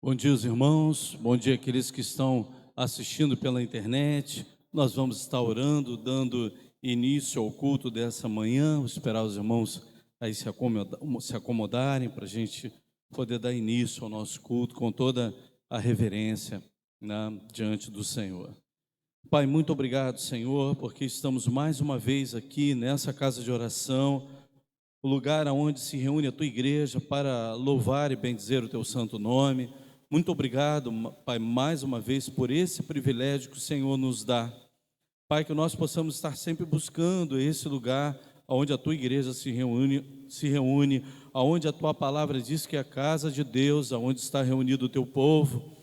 Bom dia, os irmãos. Bom dia, aqueles que estão assistindo pela internet. Nós vamos estar orando, dando início ao culto dessa manhã. Vou esperar os irmãos aí se acomodarem para a gente poder dar início ao nosso culto com toda a reverência, né, diante do Senhor. Pai, muito obrigado, Senhor, porque estamos mais uma vez aqui nessa casa de oração, o lugar onde se reúne a tua igreja para louvar e bendizer o teu santo nome. Muito obrigado, Pai, mais uma vez por esse privilégio que o Senhor nos dá. Pai, que nós possamos estar sempre buscando esse lugar onde a tua igreja se reúne, aonde a tua palavra diz que é a casa de Deus, aonde está reunido o teu povo,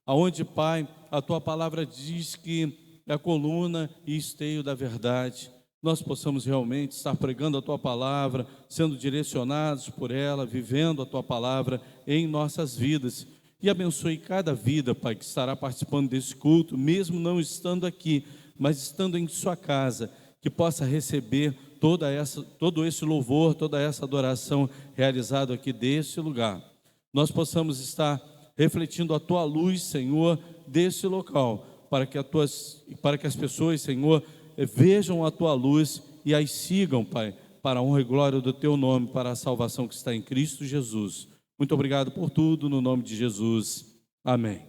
aonde, Pai, a tua palavra diz que é a coluna e esteio da verdade. Nós possamos realmente estar pregando a tua palavra, sendo direcionados por ela, vivendo a tua palavra em nossas vidas. E abençoe cada vida, Pai, que estará participando desse culto, mesmo não estando aqui, mas estando em sua casa, que possa receber todo esse louvor, toda essa adoração realizado aqui desse lugar. Nós possamos estar refletindo a tua luz, Senhor, desse local, para que as pessoas, Senhor, vejam a tua luz e as sigam, Pai, para a honra e glória do teu nome, para a salvação que está em Cristo Jesus. Muito obrigado por tudo, no nome de Jesus. Amém.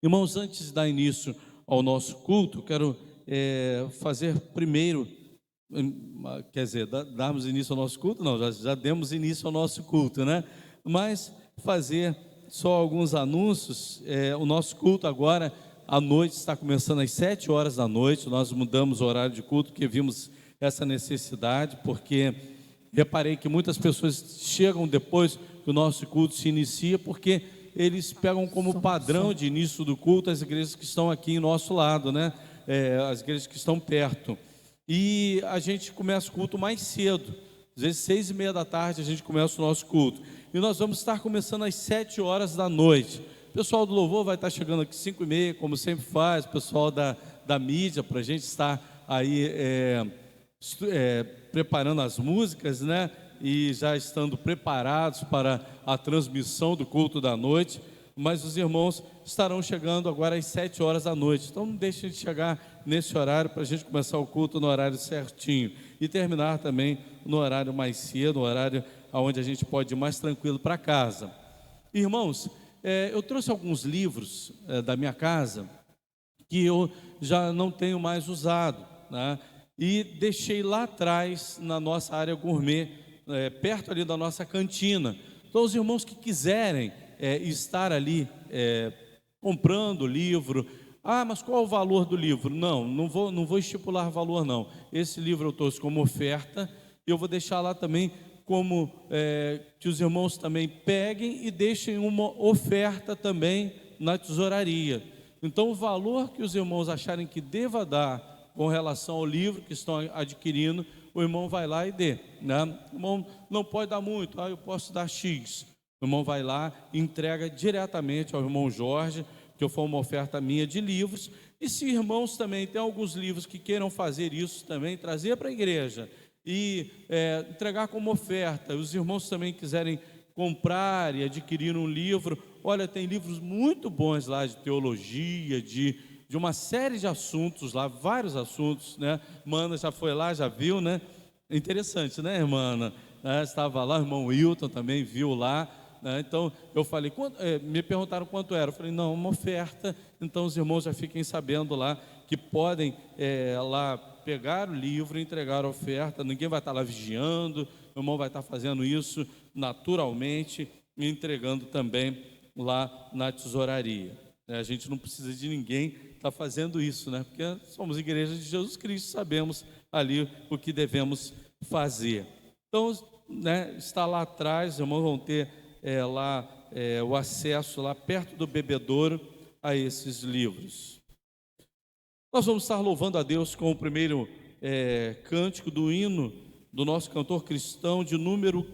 Irmãos, antes de dar início ao nosso culto, quero fazer primeiro, darmos início ao nosso culto? Não, já demos início ao nosso culto, né? Mas fazer só alguns anúncios. O nosso culto agora à noite está começando às 7 horas da noite. Nós mudamos o horário de culto porque vimos essa necessidade, porque reparei que muitas pessoas chegam depois que o nosso culto se inicia, porque eles pegam como padrão de início do culto as igrejas que estão aqui em nosso lado, né? As igrejas que estão perto. E a gente começa o culto mais cedo, às vezes 6:30 da tarde a gente começa o nosso culto. E nós vamos estar começando às 7 horas da noite. O pessoal do louvor vai estar chegando aqui 5:30, como sempre faz, o pessoal da mídia, para a gente estar aí preparando as músicas, né? E já estando preparados para a transmissão do culto da noite. Mas os irmãos estarão chegando agora às 7 horas da noite. Então não deixem de chegar nesse horário para a gente começar o culto no horário certinho e terminar também no horário mais cedo, no horário onde a gente pode ir mais tranquilo para casa. Irmãos, eu trouxe alguns livros da minha casa que eu já não tenho mais usado, né? E deixei lá atrás na nossa área gourmet, perto ali da nossa cantina. Então os irmãos que quiserem estar ali comprando o livro. Ah, mas qual é o valor do livro? Não vou estipular valor não. Esse livro eu trouxe como oferta. Eu vou deixar lá também como que os irmãos também peguem e deixem uma oferta também na tesouraria. Então o valor que os irmãos acharem que deva dar com relação ao livro que estão adquirindo, o irmão vai lá e dê, né? O irmão não pode dar muito, eu posso dar X. O irmão vai lá e entrega diretamente ao irmão Jorge, que foi uma oferta minha de livros. E se irmãos também têm alguns livros que queiram fazer isso também, trazer para a igreja e entregar como oferta, os irmãos também quiserem comprar e adquirir um livro, olha, tem livros muito bons lá de teologia, de uma série de assuntos lá, vários assuntos, né? Mana já foi lá, já viu, né? Interessante, né, irmã? Estava lá, o irmão Wilton também viu lá, né? Então eu falei, me perguntaram quanto era. Eu falei, não, uma oferta. Então os irmãos já fiquem sabendo lá que podem lá pegar o livro e entregar a oferta. Ninguém vai estar lá vigiando, o irmão vai estar fazendo isso naturalmente e entregando também lá na tesouraria. A gente não precisa de ninguém estar fazendo isso, né? Porque somos igreja de Jesus Cristo, sabemos ali o que devemos fazer. Então, né, está lá atrás, os irmãos vão ter lá o acesso lá perto do bebedouro a esses livros. Nós vamos estar louvando a Deus com o primeiro cântico do hino do nosso cantor cristão de número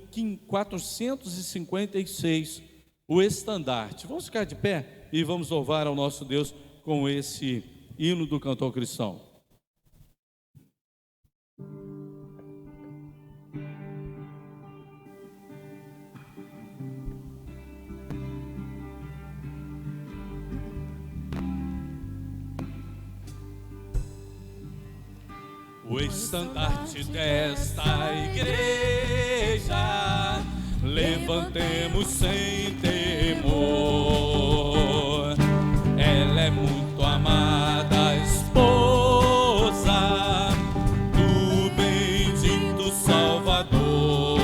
456, o Estandarte. Vamos ficar de pé e vamos louvar ao nosso Deus com esse hino do cantor cristão. o estandarte desta igreja, levantemos sem temor. Ela é muito amada esposa do bendito Salvador.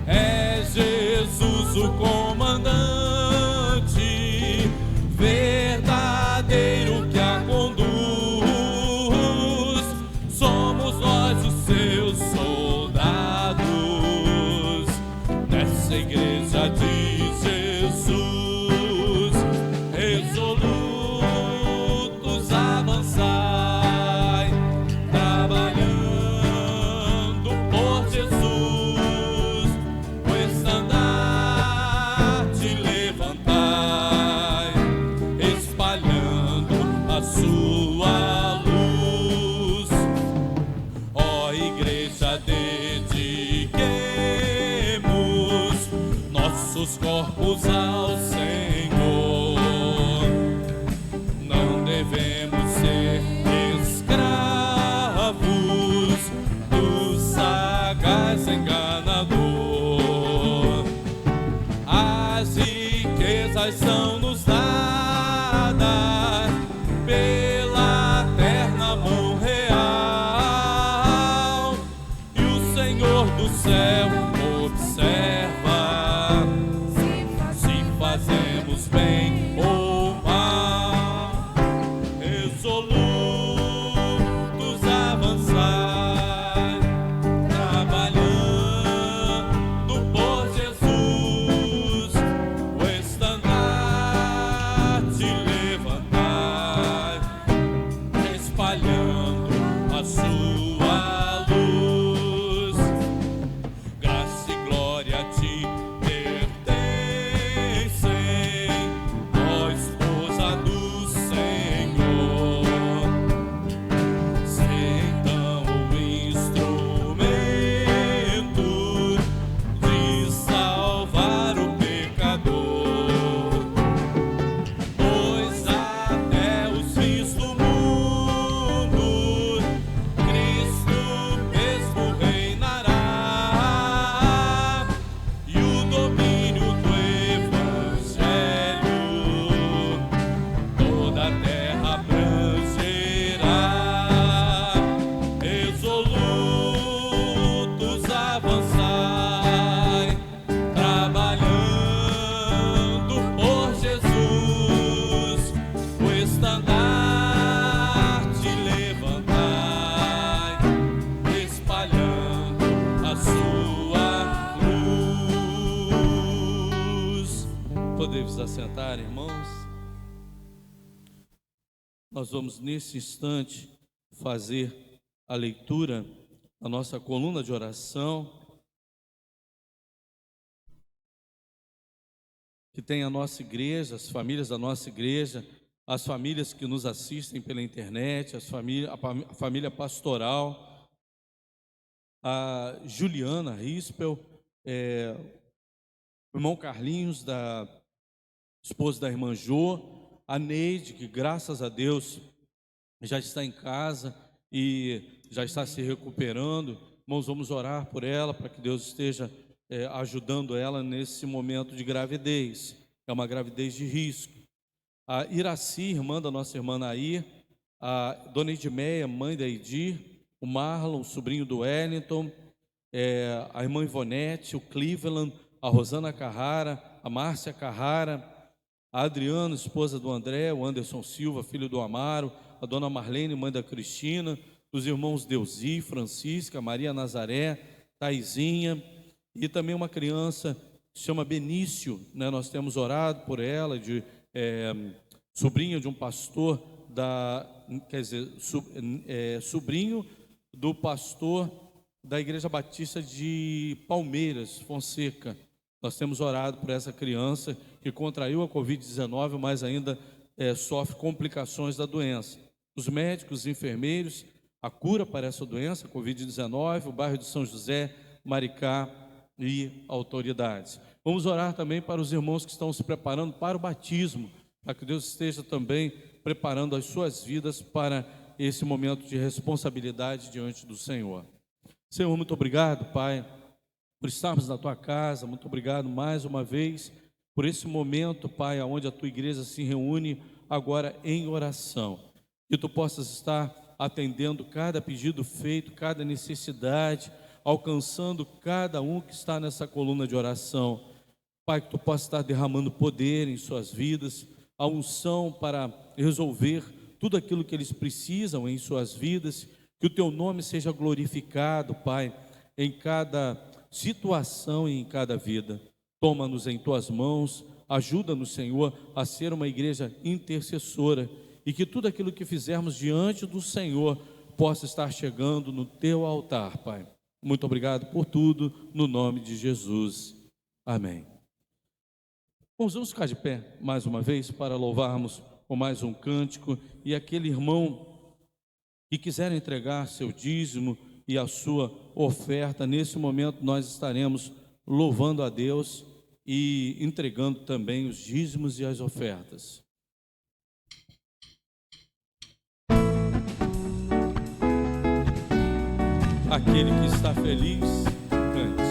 É Jesus o comandante verdadeiro que a conduz. Somos nós os seus soldados nessa igreja de Jesus, resolutos avançai, trabalhando por Jesus, o estandarte levantai, espalhando a sua luz. Ó igreja, dediquemos nossos corpos ao Senhor. Não devemos ser escravos do sagaz enganador. As riquezas são-nos dadas pela eterna mão real, e o Senhor do céu observa se fazemos bem ou mal. Resolutos avançar, trabalhando por Jesus, o estandarte levantar, espalhando a sua luz. Graça e glória te pertencem, ó esposa do Senhor. Sê então o instrumento de salvar o pecador, pois até os fins do mundo Cristo mesmo reinará, e o domínio do Evangelho toda a terra abrangerá. Resolutos avançai, trabalhando por Jesus, o estandarte levantai, espalhando a sua luz. Podemos assentar, irmãos. Nós vamos nesse instante fazer a leitura da nossa coluna de oração, que tem a nossa igreja, as famílias da nossa igreja, as famílias que nos assistem pela internet, a família pastoral, a Juliana Rispel, o irmão Carlinhos, da esposa da irmã Jô, a Neide, que graças a Deus já está em casa e já está se recuperando. Irmãos, vamos orar por ela, para que Deus esteja ajudando ela nesse momento de gravidez. É uma gravidez de risco. A Iraci, irmã da nossa irmã Nair, a dona Edmeia, mãe da Edir, o Marlon, sobrinho do Wellington, a irmã Ivonete, o Cleveland, a Rosana Carrara, a Márcia Carrara, a Adriana, esposa do André, o Anderson Silva, filho do Amaro, a dona Marlene, mãe da Cristina, os irmãos Deusi, Francisca, Maria Nazaré, Taizinha, e também uma criança que se chama Benício, né? Nós temos orado por ela, sobrinha de um pastor, sobrinho do pastor da Igreja Batista de Palmeiras, Fonseca. Nós temos orado por essa criança que contraiu a Covid-19, mas ainda sofre complicações da doença. Os médicos, os enfermeiros, a cura para essa doença, Covid-19, o bairro de São José, Maricá e autoridades. Vamos orar também para os irmãos que estão se preparando para o batismo, para que Deus esteja também preparando as suas vidas para esse momento de responsabilidade diante do Senhor. Senhor, muito obrigado, Pai, por estarmos na Tua casa. Muito obrigado mais uma vez por esse momento, Pai, onde a Tua igreja se reúne agora em oração. Que Tu possas estar atendendo cada pedido feito, cada necessidade, alcançando cada um que está nessa coluna de oração. Pai, que Tu possas estar derramando poder em suas vidas, a unção para resolver tudo aquilo que eles precisam em suas vidas. Que o Teu nome seja glorificado, Pai, em cada situação e em cada vida. Toma-nos em Tuas mãos, ajuda-nos, Senhor, a ser uma igreja intercessora, e que tudo aquilo que fizermos diante do Senhor possa estar chegando no Teu altar, Pai. Muito obrigado por tudo, no nome de Jesus. Amém. Vamos ficar de pé mais uma vez para louvarmos com mais um cântico. E aquele irmão que quiser entregar seu dízimo e a sua oferta, nesse momento nós estaremos louvando a Deus e entregando também os dízimos e as ofertas. Aquele que está feliz, cante.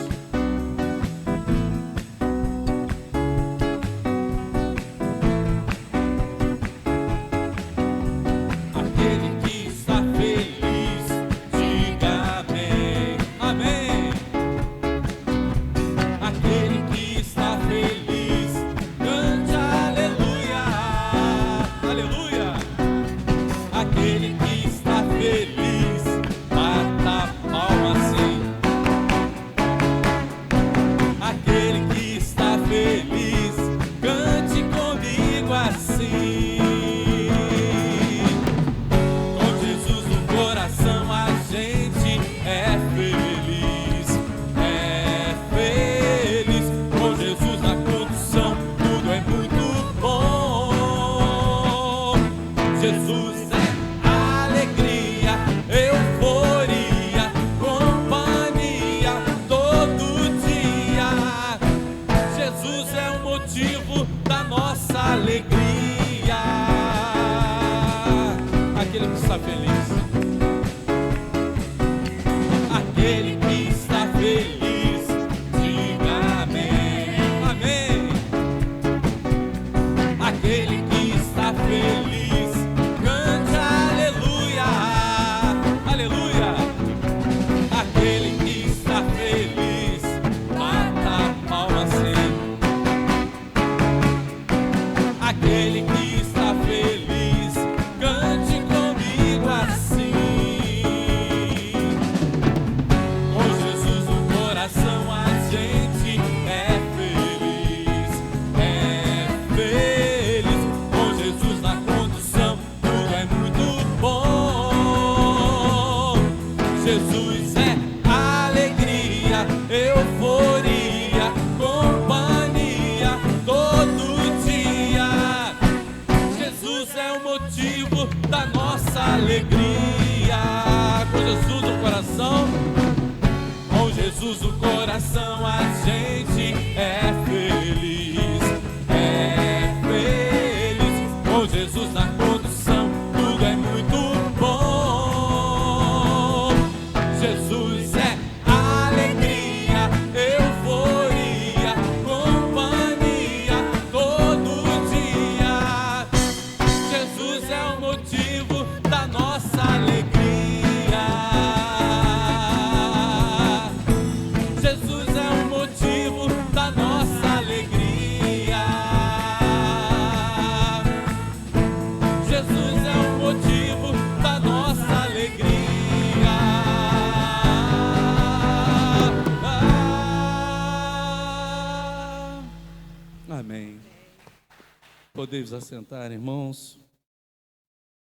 Podemos assentar, irmãos.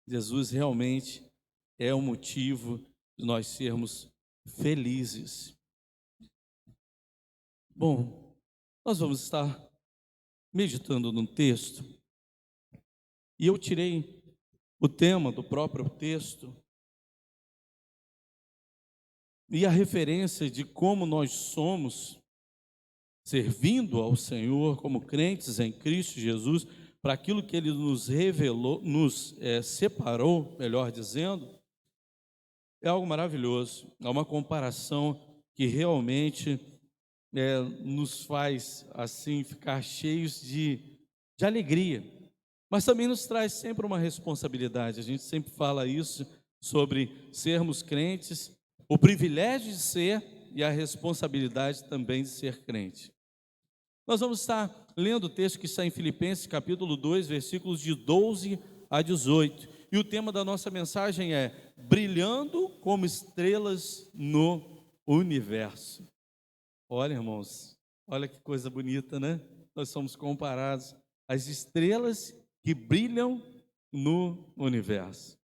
Jesus realmente é o motivo de nós sermos felizes. Bom, nós vamos estar meditando num texto, e eu tirei o tema do próprio texto e a referência de como nós somos servindo ao Senhor como crentes em Cristo Jesus. para aquilo que Ele nos revelou, nos separou, melhor dizendo, é algo maravilhoso. É uma comparação que realmente nos faz assim ficar cheios de alegria, mas também nos traz sempre uma responsabilidade. A gente sempre fala isso sobre sermos crentes, o privilégio de ser e a responsabilidade também de ser crente. Nós vamos estar lendo o texto que está em Filipenses capítulo 2, versículos de 12 a 18. E o tema da nossa mensagem é brilhando como estrelas no universo. Olha, irmãos, olha que coisa bonita, né? Nós somos comparados às estrelas que brilham no universo.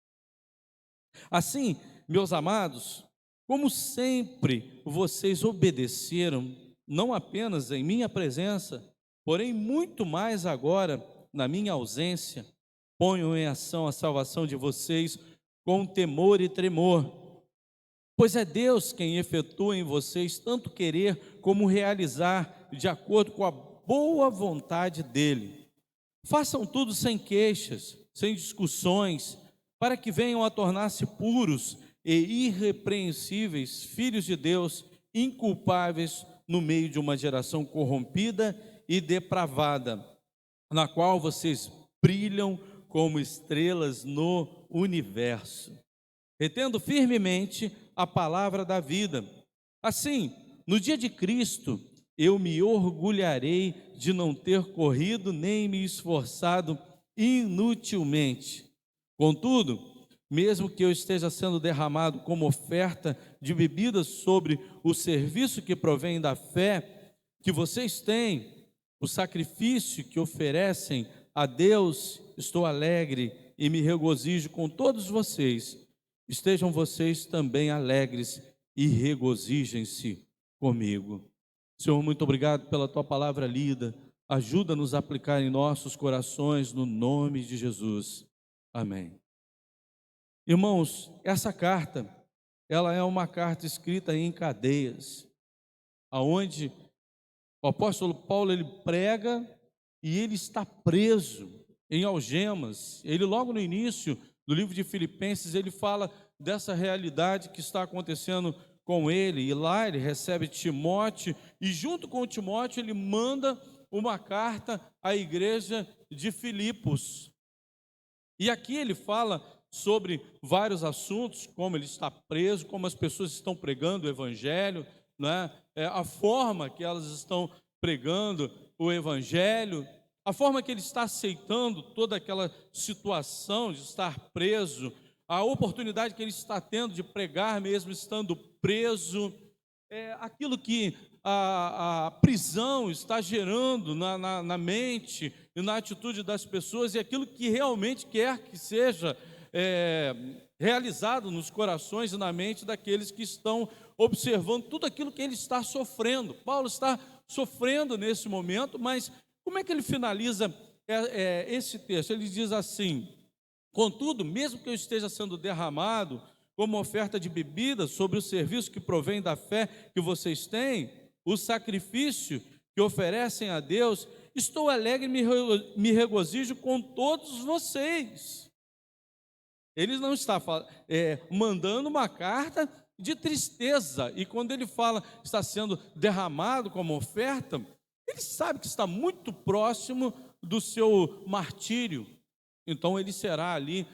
Assim, meus amados, como sempre vocês obedeceram, não apenas em minha presença, porém muito mais agora na minha ausência, ponham em ação a salvação de vocês com temor e tremor, pois é Deus quem efetua em vocês tanto querer como realizar de acordo com a boa vontade dEle. Façam tudo sem queixas, sem discussões, para que venham a tornar-se puros e irrepreensíveis, filhos de Deus, inculpáveis no meio de uma geração corrompida e depravada, na qual vocês brilham como estrelas no universo, retendo firmemente a palavra da vida. Assim, no dia de Cristo, eu me orgulharei de não ter corrido nem me esforçado inutilmente. Contudo, mesmo que eu esteja sendo derramado como oferta de bebidas sobre o serviço que provém da fé que vocês têm, o sacrifício que oferecem a Deus, estou alegre e me regozijo com todos vocês. Estejam vocês também alegres e regozijem-se comigo. Senhor, muito obrigado pela Tua palavra lida. Ajuda-nos a aplicar em nossos corações, no nome de Jesus. Amém. Irmãos, essa carta, ela é uma carta escrita em cadeias, aonde o apóstolo Paulo, ele prega e ele está preso em algemas. Ele logo no início do livro de Filipenses, ele fala dessa realidade que está acontecendo com ele, e lá ele recebe Timóteo, e junto com Timóteo ele manda uma carta à igreja de Filipos. E aqui ele fala sobre vários assuntos, como ele está preso, como as pessoas estão pregando o evangelho, né? A forma que elas estão pregando o evangelho, a forma que ele está aceitando toda aquela situação de estar preso, a oportunidade que ele está tendo de pregar mesmo estando preso, aquilo que a prisão está gerando na mente e na atitude das pessoas, e aquilo que realmente quer que seja realizado nos corações e na mente daqueles que estão observando tudo aquilo que ele está sofrendo. Paulo está sofrendo nesse momento, mas como é que ele finaliza esse texto? Ele diz assim: contudo, mesmo que eu esteja sendo derramado como oferta de bebida sobre o serviço que provém da fé que vocês têm, o sacrifício que oferecem a Deus, estou alegre e me regozijo com todos vocês. Ele não está mandando uma carta de tristeza, e quando ele fala está sendo derramado como oferta, ele sabe que está muito próximo do seu martírio. Então ele será ali,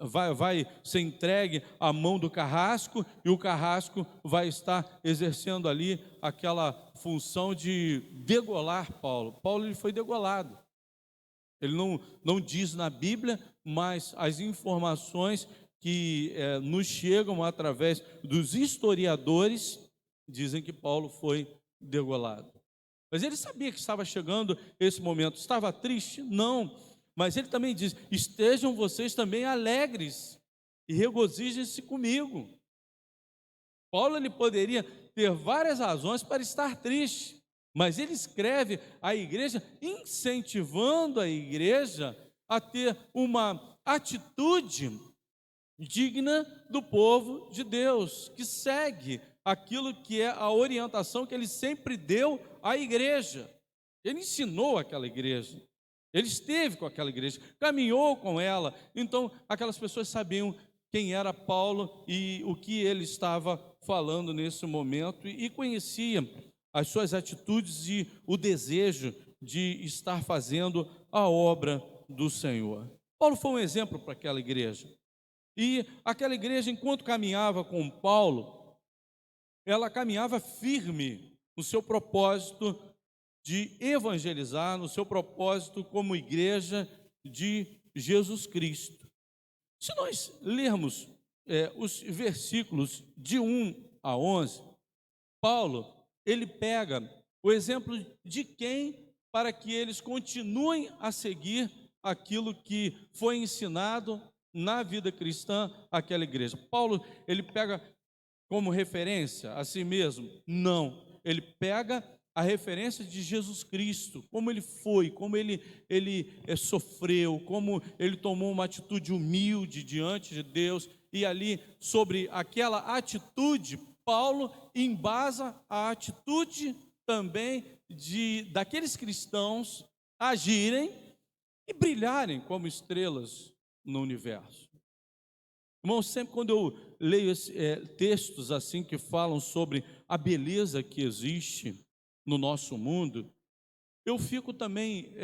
vai ser entregue à mão do carrasco, e o carrasco vai estar exercendo ali aquela função de degolar Paulo. Paulo ele foi degolado. Ele não diz na Bíblia, mas as informações que nos chegam através dos historiadores dizem que Paulo foi degolado. Mas ele sabia que estava chegando esse momento. Estava triste? Não. Mas ele também diz: estejam vocês também alegres e regozijem-se comigo. Paulo ele poderia ter várias razões para estar triste, mas ele escreve à igreja, incentivando a igreja a ter uma atitude digna do povo de Deus, que segue aquilo que é a orientação que ele sempre deu à igreja. Ele ensinou aquela igreja, ele esteve com aquela igreja, caminhou com ela. Então, aquelas pessoas sabiam quem era Paulo e o que ele estava falando nesse momento, e conheciam as suas atitudes e o desejo de estar fazendo a obra do Senhor. Paulo foi um exemplo para aquela igreja. E aquela igreja, enquanto caminhava com Paulo, ela caminhava firme no seu propósito de evangelizar, no seu propósito como igreja de Jesus Cristo. Se nós lermos os versículos de 1 a 11, Paulo, ele pega o exemplo de quem para que eles continuem a seguir aquilo que foi ensinado na vida cristã àquela igreja. Paulo, ele pega como referência a si mesmo? Não, ele pega a referência de Jesus Cristo, como ele foi, como ele sofreu, como ele tomou uma atitude humilde diante de Deus, e ali, sobre aquela atitude, Paulo embasa a atitude também daqueles cristãos agirem e brilharem como estrelas no universo. Irmãos, sempre quando eu leio textos assim que falam sobre a beleza que existe no nosso mundo, eu fico também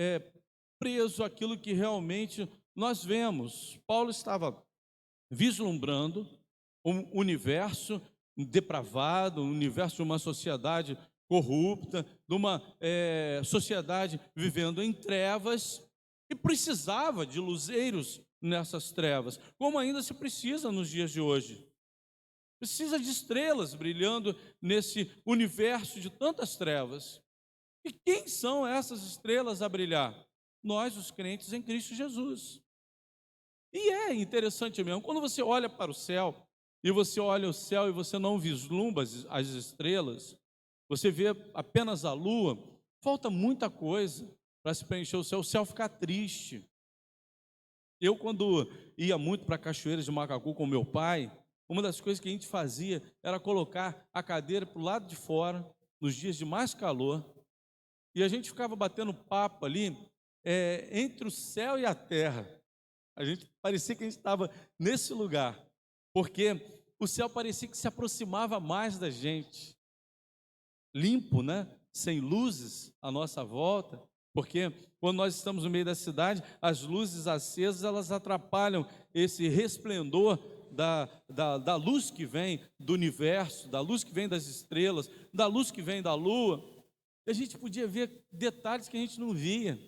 preso àquilo que realmente nós vemos. Paulo estava vislumbrando um universo depravado, um universo de uma sociedade corrupta, de uma sociedade vivendo em trevas, e precisava de luzeiros nessas trevas, como ainda se precisa nos dias de hoje. Precisa de estrelas brilhando nesse universo de tantas trevas. E quem são essas estrelas a brilhar? Nós, os crentes em Cristo Jesus. E é interessante mesmo, quando você olha para o céu, e você olha o céu e você não vislumbra as estrelas, você vê apenas a lua, falta muita coisa para se preencher o céu fica triste. Eu, quando ia muito para Cachoeiras de Macacu com meu pai, uma das coisas que a gente fazia era colocar a cadeira para o lado de fora, nos dias de mais calor, e a gente ficava batendo papo ali, entre o céu e a terra. A gente parecia que a gente estava nesse lugar, porque o céu parecia que se aproximava mais da gente, limpo, né? Sem luzes à nossa volta, porque quando nós estamos no meio da cidade, as luzes acesas, elas atrapalham esse resplendor da luz que vem do universo, da luz que vem das estrelas, da luz que vem da lua. A gente podia ver detalhes que a gente não via.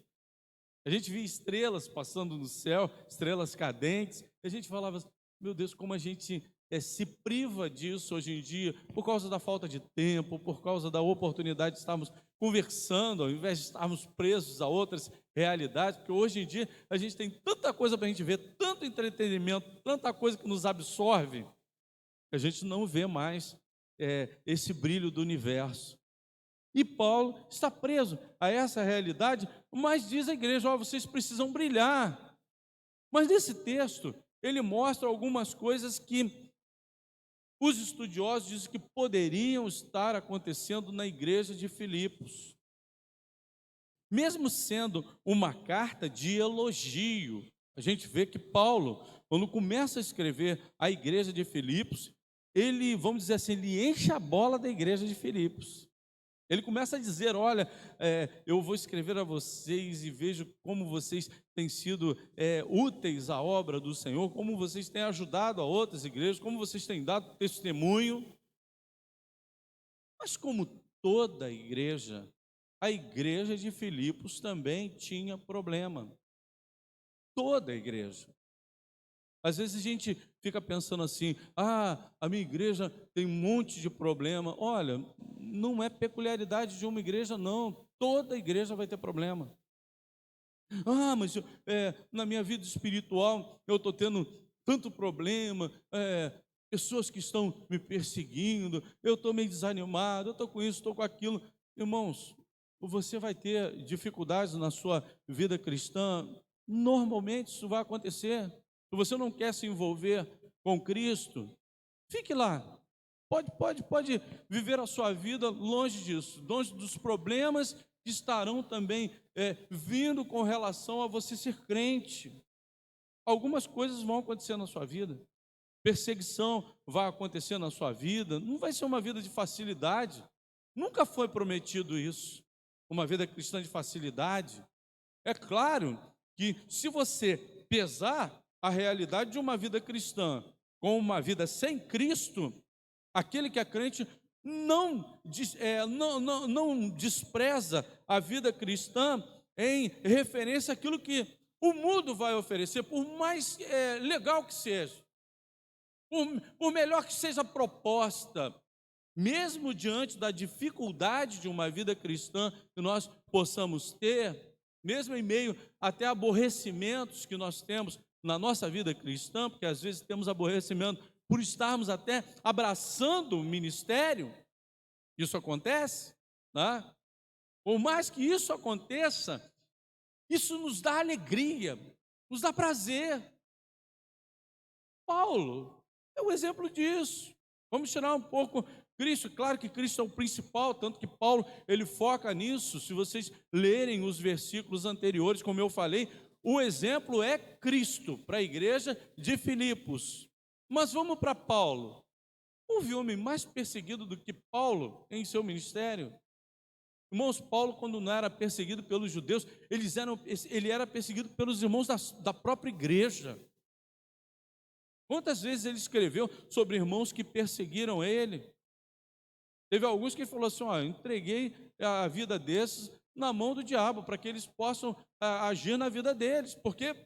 A gente via estrelas passando no céu, estrelas cadentes, e a gente falava, meu Deus, como a gente se priva disso hoje em dia, por causa da falta de tempo, por causa da oportunidade de estarmos conversando, ao invés de estarmos presos a outras realidades, porque hoje em dia a gente tem tanta coisa para a gente ver, tanto entretenimento, tanta coisa que nos absorve, que a gente não vê mais esse brilho do universo. E Paulo está preso a essa realidade, mas diz a igreja, vocês precisam brilhar. Mas nesse texto, ele mostra algumas coisas que os estudiosos dizem que poderiam estar acontecendo na igreja de Filipos. Mesmo sendo uma carta de elogio, a gente vê que Paulo, quando começa a escrever a igreja de Filipos, ele, vamos dizer assim, ele enche a bola da igreja de Filipos. Ele começa a dizer, olha, eu vou escrever a vocês e vejo como vocês têm sido úteis à obra do Senhor, como vocês têm ajudado a outras igrejas, como vocês têm dado testemunho. Mas como toda igreja, a igreja de Filipos também tinha problema. Toda a igreja. Às vezes a gente fica pensando assim, a minha igreja tem um monte de problema. Olha, não é peculiaridade de uma igreja, não. Toda igreja vai ter problema. Mas na minha vida espiritual eu estou tendo tanto problema, pessoas que estão me perseguindo, eu estou meio desanimado, eu estou com isso, estou com aquilo. Irmãos, você vai ter dificuldades na sua vida cristã, normalmente isso vai acontecer. Se você não quer se envolver com Cristo, fique lá. Pode viver a sua vida longe disso, longe dos problemas que estarão também vindo com relação a você ser crente. Algumas coisas vão acontecer na sua vida. Perseguição vai acontecer na sua vida. Não vai ser uma vida de facilidade. Nunca foi prometido isso. Uma vida cristã de facilidade. É claro que se você pesar a realidade de uma vida cristã com uma vida sem Cristo, aquele que é crente não despreza a vida cristã em referência àquilo que o mundo vai oferecer, por mais legal que seja, por melhor que seja a proposta, mesmo diante da dificuldade de uma vida cristã que nós possamos ter, mesmo em meio até aborrecimentos que nós temos na nossa vida cristã, porque às vezes temos aborrecimento por estarmos até abraçando o ministério, isso acontece, né? Por mais que isso aconteça, isso nos dá alegria, nos dá prazer. Paulo é o exemplo disso. Vamos tirar um pouco Cristo, claro que Cristo é o principal, tanto que Paulo ele foca nisso. Se vocês lerem os versículos anteriores, como eu falei, o exemplo é Cristo para a igreja de Filipos. Mas vamos para Paulo. Houve homem mais perseguido do que Paulo em seu ministério? Irmãos, Paulo, quando não era perseguido pelos judeus, ele era perseguido pelos irmãos da própria igreja. Quantas vezes ele escreveu sobre irmãos que perseguiram ele? Teve alguns que falou assim: entreguei a vida desses na mão do diabo, para que eles possam agir na vida deles, porque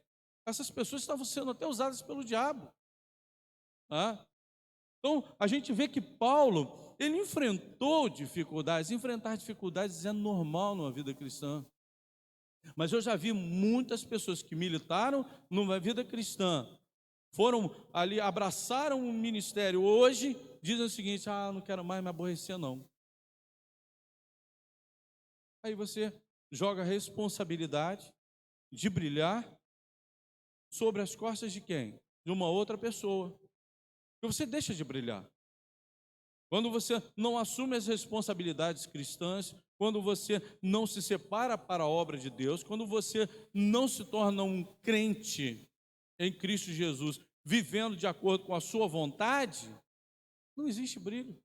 essas pessoas estavam sendo até usadas pelo diabo. Então, a gente vê que Paulo, ele enfrentou dificuldades. Enfrentar dificuldades é normal numa vida cristã. Mas eu já vi muitas pessoas que militaram numa vida cristã, foram ali, abraçaram o ministério, hoje dizem o seguinte: não quero mais me aborrecer não. Aí você joga a responsabilidade de brilhar sobre as costas de quem? De uma outra pessoa. E você deixa de brilhar. Quando você não assume as responsabilidades cristãs, quando você não se separa para a obra de Deus, quando você não se torna um crente em Cristo Jesus, vivendo de acordo com a sua vontade, não existe brilho.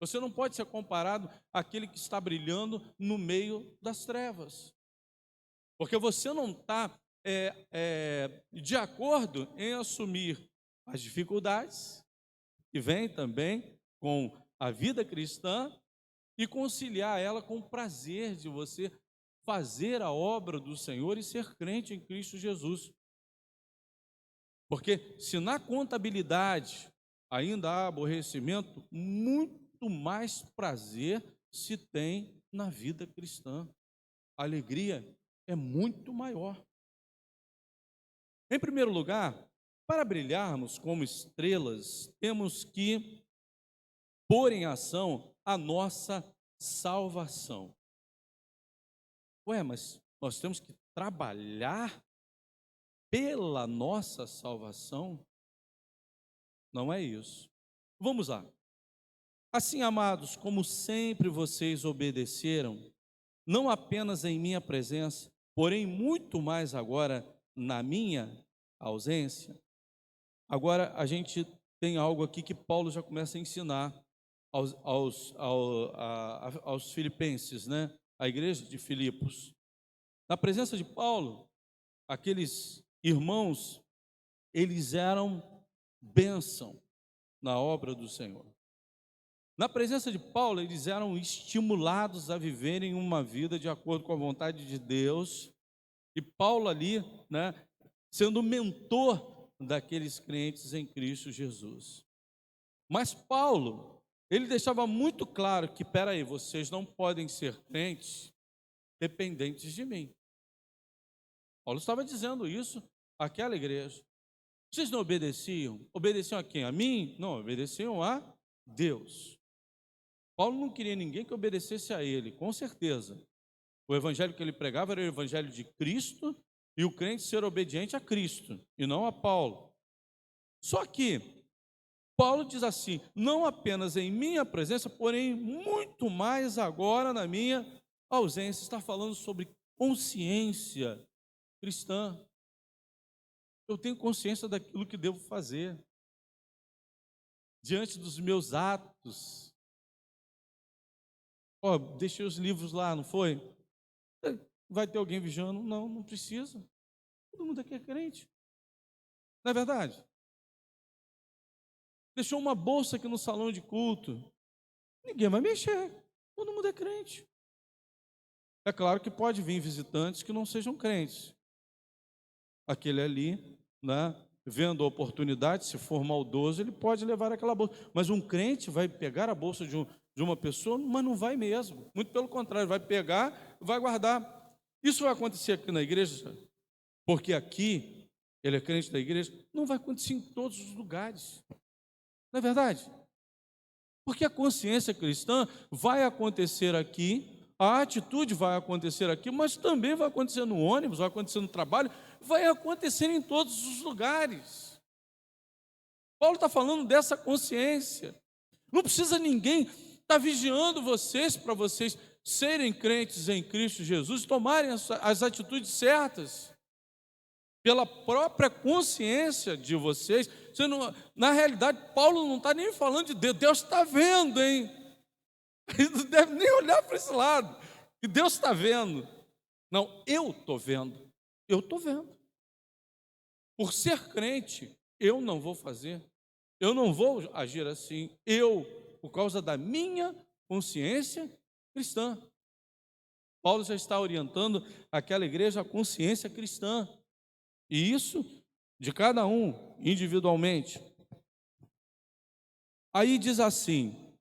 Você não pode ser comparado àquele que está brilhando no meio das trevas, porque você não está de acordo em assumir as dificuldades que vêm também com a vida cristã e conciliar ela com o prazer de você fazer a obra do Senhor e ser crente em Cristo Jesus. Porque se na contabilidade ainda há aborrecimento, muito mais prazer se tem na vida cristã. A alegria é muito maior. Em primeiro lugar, para brilharmos como estrelas, temos que pôr em ação a nossa salvação. Mas nós temos que trabalhar pela nossa salvação? Não é isso. Vamos lá. Assim, amados, como sempre vocês obedeceram, não apenas em minha presença, porém muito mais agora na minha ausência. Agora a gente tem algo aqui que Paulo já começa a ensinar aos filipenses, né? A igreja de Filipos. Na presença de Paulo, aqueles irmãos, eles eram bênção na obra do Senhor. Na presença de Paulo, eles eram estimulados a viverem uma vida de acordo com a vontade de Deus. E Paulo ali, né, sendo mentor daqueles crentes em Cristo Jesus. Mas Paulo, ele deixava muito claro que, peraí, vocês não podem ser crentes dependentes de mim. Paulo estava dizendo isso àquela igreja. Vocês não obedeciam? Obedeciam a quem? A mim? Não, obedeciam a Deus. Paulo não queria ninguém que obedecesse a ele, com certeza. O evangelho que ele pregava era o evangelho de Cristo e o crente ser obediente a Cristo e não a Paulo. Só que Paulo diz assim: não apenas em minha presença, porém muito mais agora na minha A ausência está falando sobre consciência cristã. Eu tenho consciência daquilo que devo fazer diante dos meus atos. Deixei os livros lá, não foi? Vai ter alguém vigiando? Não, não precisa. Todo mundo aqui é crente. Não é verdade? Deixou uma bolsa aqui no salão de culto. Ninguém vai mexer. Todo mundo é crente. É claro que pode vir visitantes que não sejam crentes. Aquele ali, né, vendo a oportunidade, se for maldoso, ele pode levar aquela bolsa. Mas um crente vai pegar a bolsa de uma pessoa, mas não vai mesmo. Muito pelo contrário, vai pegar e vai guardar. Isso vai acontecer aqui na igreja, porque aqui, ele é crente da igreja, não vai acontecer em todos os lugares. Não é verdade? Porque a consciência cristã vai acontecer aqui, a atitude vai acontecer aqui, mas também vai acontecer no ônibus, vai acontecer no trabalho, vai acontecer em todos os lugares. Paulo está falando dessa consciência. Não precisa ninguém estar vigiando vocês para vocês serem crentes em Cristo Jesus, tomarem as atitudes certas. Pela própria consciência de vocês. Na realidade, Paulo não está nem falando de Deus. Deus está vendo, hein? Ele não deve nem olhar para esse lado. E Deus está vendo. Não, eu estou vendo. Eu estou vendo. Por ser crente, eu não vou fazer. Eu não vou agir assim. Por causa da minha consciência cristã. Paulo já está orientando aquela igreja à consciência cristã. E isso de cada um, individualmente. Aí diz assim: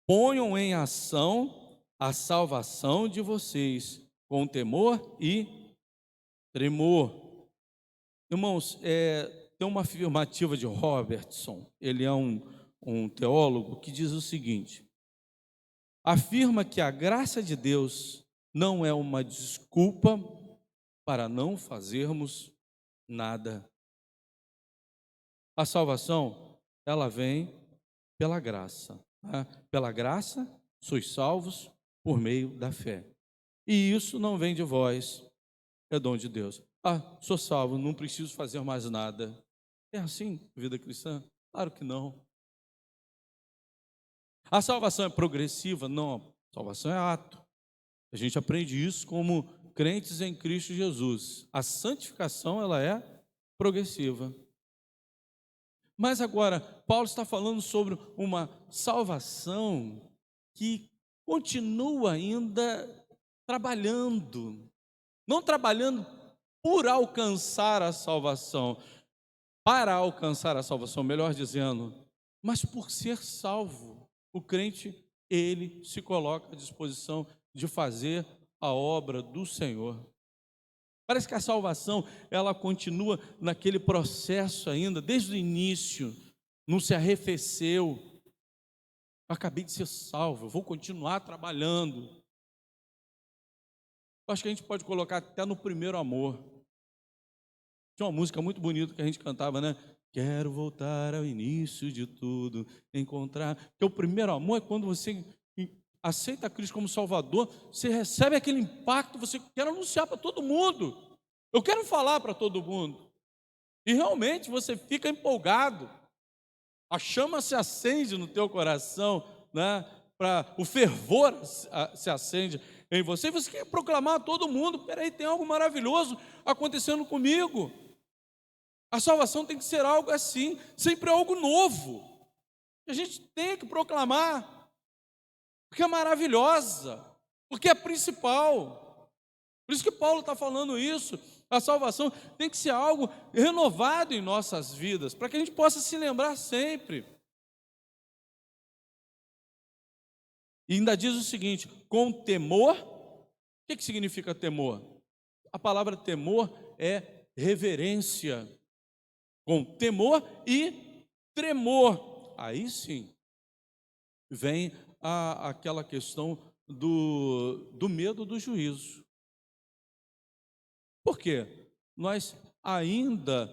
ponham em ação a salvação de vocês, com temor e tremor. Irmãos, tem uma afirmativa de Robertson, ele é um teólogo, que diz o seguinte: afirma que a graça de Deus não é uma desculpa para não fazermos nada. A salvação, ela vem pela graça. Né? Pela graça, sois salvos por meio da fé. E isso não vem de vós, é dom de Deus. Sou salvo, não preciso fazer mais nada. É assim a vida cristã? Claro que não. A salvação é progressiva? Não, a salvação é ato. A gente aprende isso como crentes em Cristo Jesus. A santificação, ela é progressiva. Mas agora, Paulo está falando sobre uma salvação que continua ainda trabalhando. Não trabalhando por alcançar a salvação, para alcançar a salvação, melhor dizendo, mas por ser salvo. O crente, ele se coloca à disposição de fazer a obra do Senhor. Parece que a salvação, ela continua naquele processo ainda, desde o início, não se arrefeceu. Eu acabei de ser salvo, eu vou continuar trabalhando. Eu acho que a gente pode colocar até no primeiro amor. Tinha uma música muito bonita que a gente cantava, né? Quero voltar ao início de tudo, encontrar. Porque o primeiro amor é quando você aceita Cristo como Salvador, você recebe aquele impacto, você quer anunciar para todo mundo. Eu quero falar para todo mundo. E realmente você fica empolgado. A chama se acende no teu coração, né? O fervor se acende em você. E você quer proclamar a todo mundo: peraí, tem algo maravilhoso acontecendo comigo. A salvação tem que ser algo assim, sempre algo novo. A gente tem que proclamar, porque é maravilhosa, porque é principal. Por isso que Paulo está falando isso. A salvação tem que ser algo renovado em nossas vidas, para que a gente possa se lembrar sempre. E ainda diz o seguinte: com temor. O que significa temor? A palavra temor é reverência. Com temor e tremor. Aí sim, vem aquela questão do medo do juízo. Por quê? Nós ainda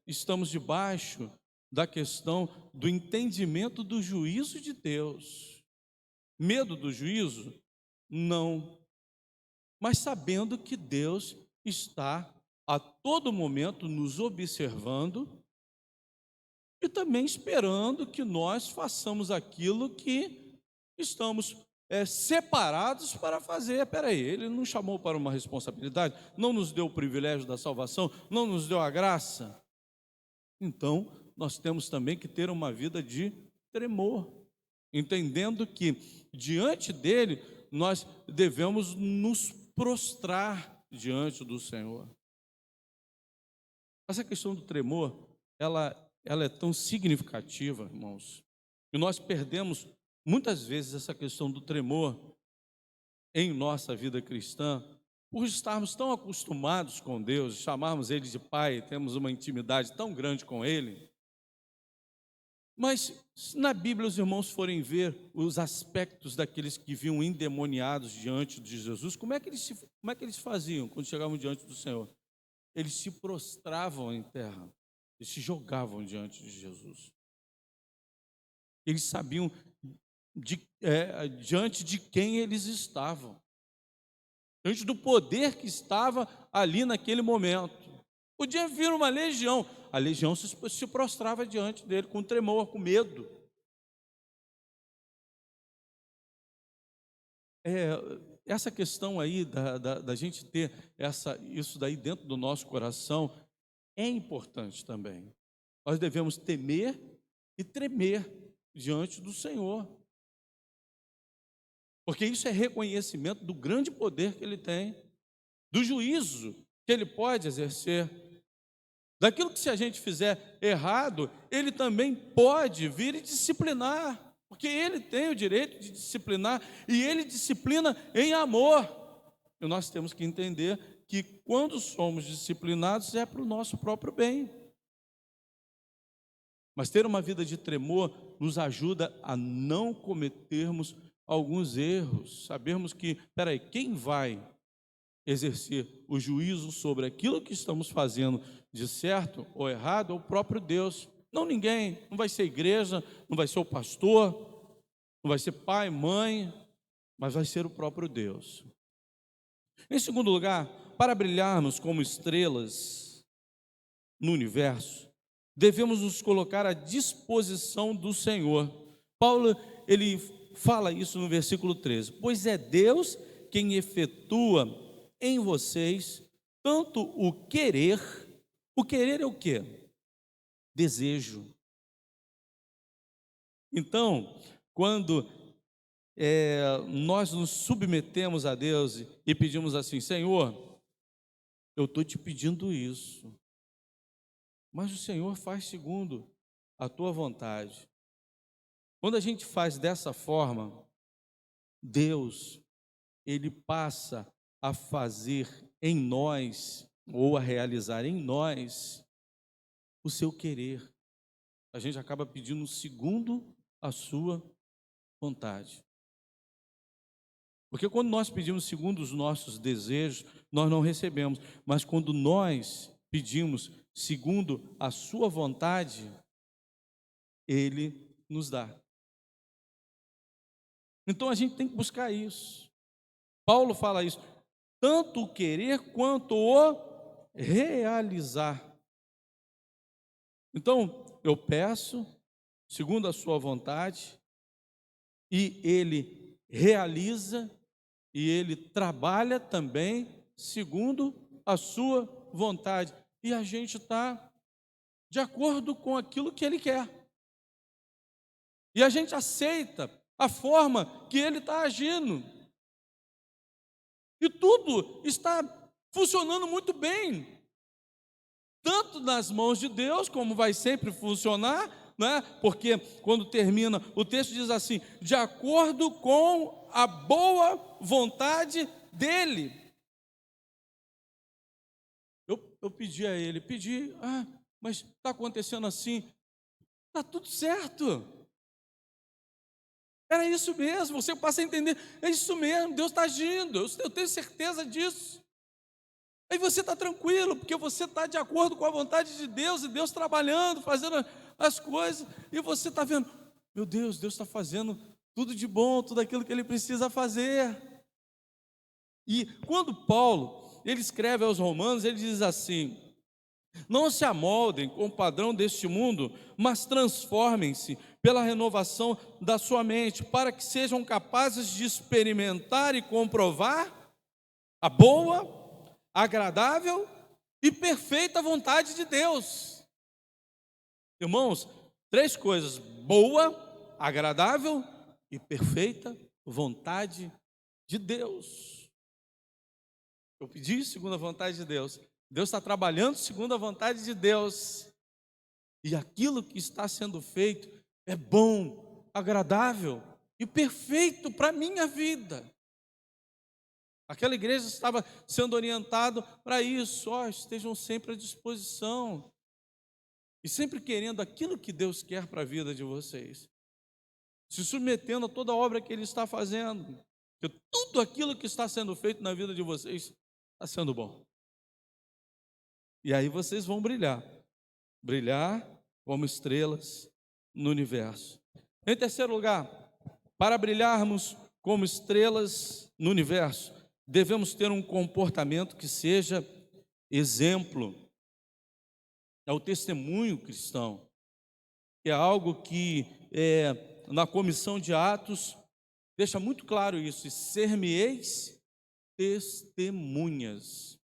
estamos debaixo da questão do entendimento do juízo de Deus. Medo do juízo? Não. mas sabendo que Deus está a todo momento nos observando e também esperando que nós façamos aquilo que estamos separados para fazer. Espera aí, Ele nos chamou para uma responsabilidade, não nos deu o privilégio da salvação, não nos deu a graça. Então, nós temos também que ter uma vida de tremor, entendendo que diante dele nós devemos nos prostrar diante do Senhor. Essa questão do tremor, ela é tão significativa, irmãos, e nós perdemos muitas vezes essa questão do tremor em nossa vida cristã, por estarmos tão acostumados com Deus, chamarmos Ele de Pai, temos uma intimidade tão grande com Ele. Mas se na Bíblia os irmãos forem ver os aspectos daqueles que vinham endemoniados diante de Jesus, como é que eles faziam quando chegavam diante do Senhor? Eles se prostravam em terra, eles se jogavam diante de Jesus. Eles sabiam diante de quem eles estavam, diante do poder que estava ali naquele momento. Podia vir uma legião, a legião se prostrava diante dele com tremor, com medo. Essa questão aí da gente ter isso daí dentro do nosso coração é importante também. Nós devemos temer e tremer diante do Senhor, porque isso é reconhecimento do grande poder que Ele tem, do juízo que Ele pode exercer, daquilo que se a gente fizer errado, Ele também pode vir e disciplinar, porque Ele tem o direito de disciplinar, e Ele disciplina em amor. E nós temos que entender que quando somos disciplinados é para o nosso próprio bem. Mas ter uma vida de tremor nos ajuda a não cometermos alguns erros, sabermos que, quem vai exercer o juízo sobre aquilo que estamos fazendo de certo ou errado é o próprio Deus, não ninguém, não vai ser a igreja, não vai ser o pastor, não vai ser pai, mãe, mas vai ser o próprio Deus. Em segundo lugar, para brilharmos como estrelas no universo, devemos nos colocar à disposição do Senhor. Paulo, ele fala isso no versículo 13, pois é Deus quem efetua em vocês tanto o querer é o quê? Desejo. Então, quando nós nos submetemos a Deus e pedimos assim, Senhor, eu estou te pedindo isso, mas o Senhor faz segundo a tua vontade. Quando a gente faz dessa forma, Deus, Ele passa a fazer em nós, ou a realizar em nós, o seu querer. A gente acaba pedindo segundo a sua vontade. Porque quando nós pedimos segundo os nossos desejos, nós não recebemos. Mas quando nós pedimos segundo a sua vontade, Ele nos dá. Então a gente tem que buscar isso. Paulo fala isso, tanto o querer quanto o realizar. Então, eu peço segundo a sua vontade, e Ele realiza, e Ele trabalha também segundo a sua vontade. E a gente está de acordo com aquilo que Ele quer. E a gente aceita a forma que Ele está agindo. E tudo está funcionando muito bem, tanto nas mãos de Deus, como vai sempre funcionar, né? Porque quando termina, o texto diz assim, de acordo com a boa vontade dEle. Eu pedi a Ele, mas está acontecendo assim, está tudo certo. Era isso mesmo, você passa a entender, é isso mesmo, Deus está agindo, eu tenho certeza disso. Aí você está tranquilo, porque você está de acordo com a vontade de Deus, e Deus trabalhando, fazendo as coisas, e você está vendo, meu Deus, Deus está fazendo tudo de bom, tudo aquilo que Ele precisa fazer. E quando Paulo, ele escreve aos Romanos, ele diz assim: não se amoldem com o padrão deste mundo, mas transformem-se pela renovação da sua mente, para que sejam capazes de experimentar e comprovar a boa, agradável e perfeita vontade de Deus. Irmãos, três coisas: boa, agradável e perfeita vontade de Deus. Eu pedi segundo a vontade de Deus. Deus está trabalhando segundo a vontade de Deus. E aquilo que está sendo feito é bom, agradável e perfeito para a minha vida. Aquela igreja estava sendo orientada para isso. Estejam sempre à disposição. E sempre querendo aquilo que Deus quer para a vida de vocês. Se submetendo a toda a obra que Ele está fazendo. Porque tudo aquilo que está sendo feito na vida de vocês está sendo bom. E aí vocês vão brilhar. Brilhar como estrelas no universo. Em terceiro lugar, para brilharmos como estrelas no universo, devemos ter um comportamento que seja exemplo. É o testemunho cristão. É algo que na comissão de Atos deixa muito claro isso: e ser-me-eis testemunhas,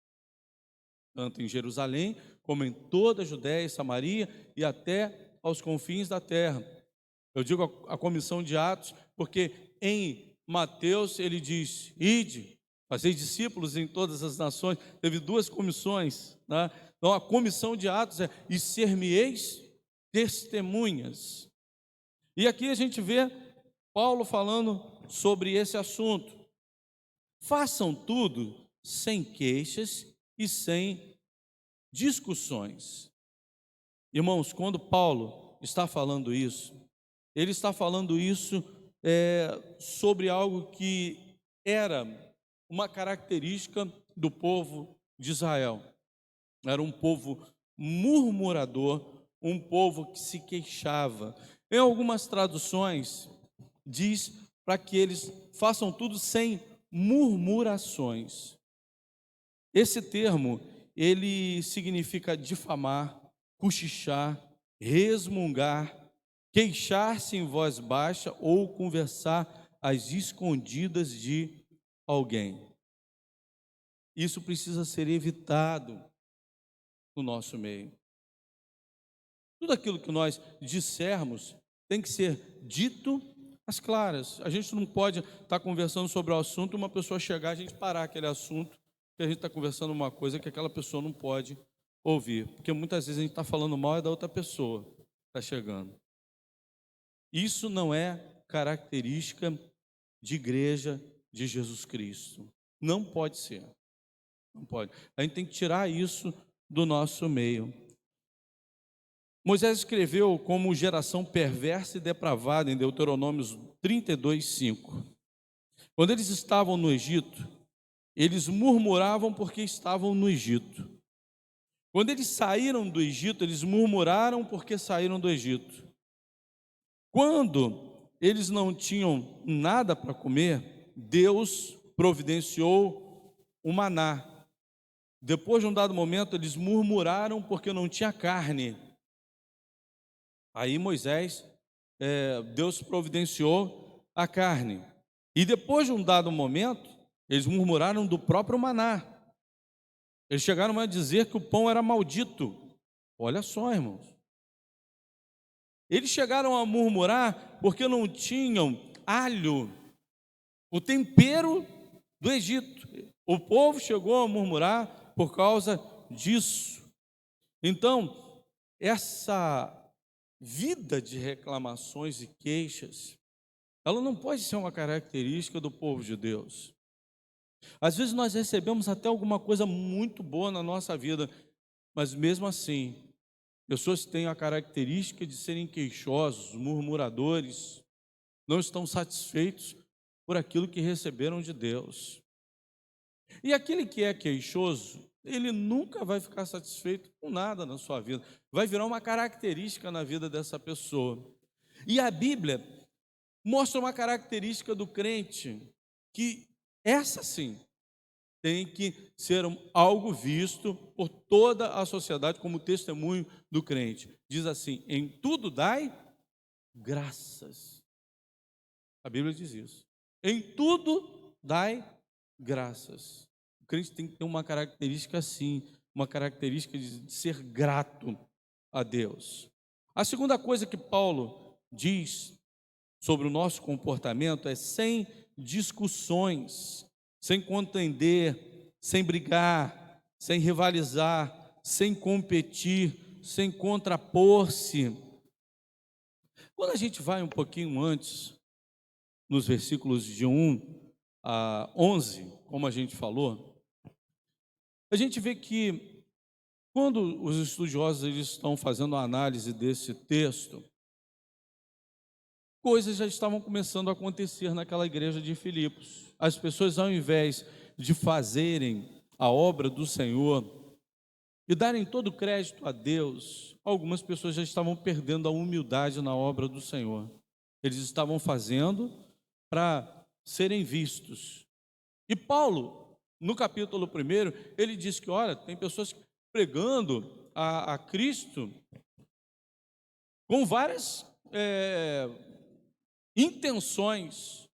tanto em Jerusalém, como em toda a Judéia e Samaria e até aos confins da terra. Eu digo a comissão de Atos, porque em Mateus ele diz: ide, fazei discípulos em todas as nações. Teve duas comissões, né? Então a comissão de Atos é: e ser-me-eis testemunhas. E aqui a gente vê Paulo falando sobre esse assunto. Façam tudo sem queixas e sem discussões. Irmãos, quando Paulo está falando isso, ele está falando isso sobre algo que era uma característica do povo de Israel. Era um povo murmurador, um povo que se queixava. Em algumas traduções, diz para que eles façam tudo sem murmurações. Esse termo, ele significa difamar, cochichar, resmungar, queixar-se em voz baixa ou conversar às escondidas de alguém. Isso precisa ser evitado no nosso meio. Tudo aquilo que nós dissermos tem que ser dito às claras. A gente não pode estar conversando sobre o assunto e uma pessoa chegar, a gente parar aquele assunto, que a gente está conversando uma coisa que aquela pessoa não pode ouvir. Porque muitas vezes a gente está falando mal da outra pessoa que está chegando. Isso não é característica de igreja de Jesus Cristo. Não pode ser. Não pode. A gente tem que tirar isso do nosso meio. Moisés escreveu como geração perversa e depravada em Deuteronômio 32:5. Quando eles estavam no Egito, eles murmuravam porque estavam no Egito. Quando eles saíram do Egito, eles murmuraram porque saíram do Egito. Quando eles não tinham nada para comer, Deus providenciou o maná. Depois de um dado momento, eles murmuraram porque não tinha carne. Aí Deus providenciou a carne. E depois de um dado momento, eles murmuraram do próprio maná. Eles chegaram a dizer que o pão era maldito. Olha só, irmãos. Eles chegaram a murmurar porque não tinham alho, o tempero do Egito. O povo chegou a murmurar por causa disso. Então, essa vida de reclamações e queixas, ela não pode ser uma característica do povo de Deus. Às vezes nós recebemos até alguma coisa muito boa na nossa vida, mas mesmo assim, pessoas que têm a característica de serem queixosos, murmuradores, não estão satisfeitos por aquilo que receberam de Deus. E aquele que é queixoso, ele nunca vai ficar satisfeito com nada na sua vida. Vai virar uma característica na vida dessa pessoa. E a Bíblia mostra uma característica do crente, que essa sim tem que ser algo visto por toda a sociedade como testemunho do crente. Diz assim: em tudo dai graças. A Bíblia diz isso. Em tudo dai graças. O crente tem que ter uma característica assim, uma característica de ser grato a Deus. A segunda coisa que Paulo diz sobre o nosso comportamento é sem discussões, sem contender, sem brigar, sem rivalizar, sem competir, sem contrapor-se. Quando a gente vai um pouquinho antes, nos versículos de 1 a 11, como a gente falou, a gente vê que quando os estudiosos eles estão fazendo a análise desse texto, coisas já estavam começando a acontecer naquela igreja de Filipos. As pessoas, ao invés de fazerem a obra do Senhor e darem todo o crédito a Deus, algumas pessoas já estavam perdendo a humildade na obra do Senhor. Eles estavam fazendo para serem vistos. E Paulo, no capítulo 1, ele diz que, olha, tem pessoas pregando a Cristo com várias intenções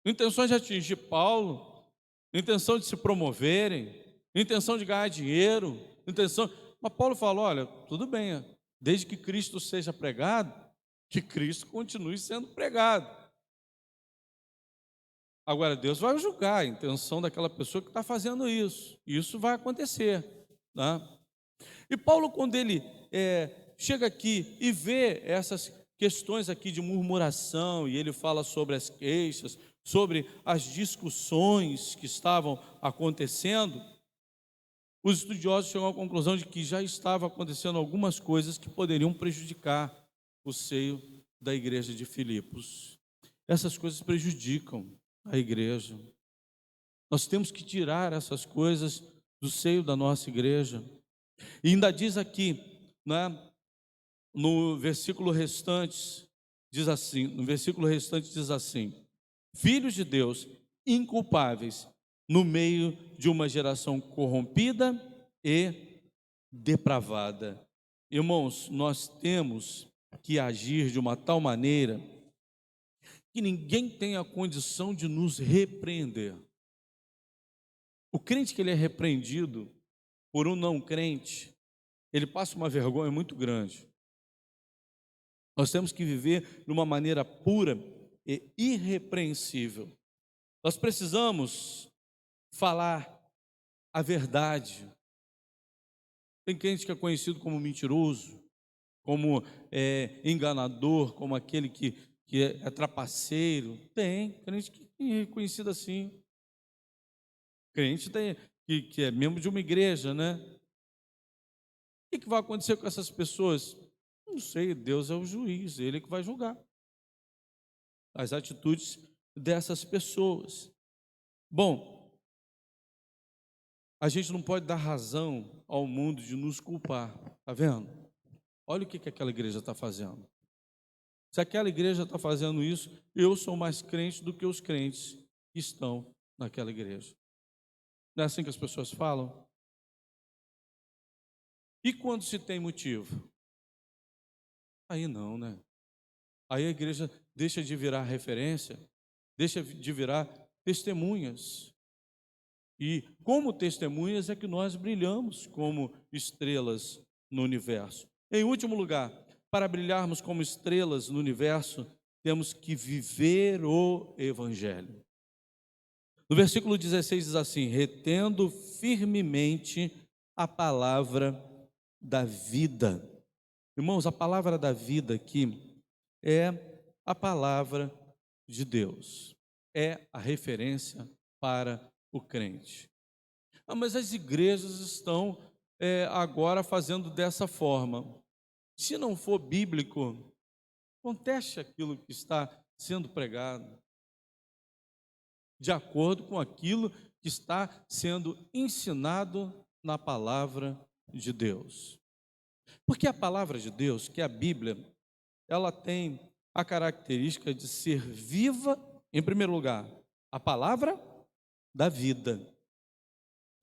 de atingir Paulo, intenção de se promoverem, intenção de ganhar dinheiro, Mas Paulo fala, olha, tudo bem, desde que Cristo seja pregado, que Cristo continue sendo pregado. Agora, Deus vai julgar a intenção daquela pessoa que está fazendo isso. Isso vai acontecer, tá? E Paulo, quando ele chega aqui e vê essas questões aqui de murmuração, e ele fala sobre as queixas, sobre as discussões que estavam acontecendo, os estudiosos chegam à conclusão de que já estava acontecendo algumas coisas que poderiam prejudicar o seio da igreja de Filipos. Essas coisas prejudicam a igreja. Nós temos que tirar essas coisas do seio da nossa igreja. E ainda diz aqui, né, no versículo restante diz assim: filhos de Deus inculpáveis no meio de uma geração corrompida e depravada. Irmãos, nós temos que agir de uma tal maneira que ninguém tenha a condição de nos repreender. O crente que ele é repreendido por um não crente, ele passa uma vergonha muito grande. Nós temos que viver de uma maneira pura e irrepreensível. Nós precisamos falar a verdade. Tem crente que é conhecido como mentiroso, como enganador, como aquele que é trapaceiro. Tem crente que é conhecido assim. Crente que é membro de uma igreja, né? O que vai acontecer com essas pessoas? Não sei, Deus é o juiz, Ele que vai julgar as atitudes dessas pessoas. Bom, a gente não pode dar razão ao mundo de nos culpar, tá vendo? Olha o que aquela igreja está fazendo. Se aquela igreja está fazendo isso, eu sou mais crente do que os crentes que estão naquela igreja. Não é assim que as pessoas falam? E quando se tem motivo? Aí não, né? Aí a igreja deixa de virar referência, deixa de virar testemunhas. E como testemunhas é que nós brilhamos como estrelas no universo. Em último lugar, para brilharmos como estrelas no universo, temos que viver o Evangelho. No versículo 16 diz assim: retendo firmemente a palavra da vida. Irmãos, a palavra da vida aqui é a palavra de Deus, é a referência para o crente. Mas as igrejas estão agora fazendo dessa forma. Se não for bíblico, conteste aquilo que está sendo pregado, de acordo com aquilo que está sendo ensinado na palavra de Deus. Porque a palavra de Deus, que é a Bíblia, ela tem a característica de ser viva, em primeiro lugar, a palavra da vida.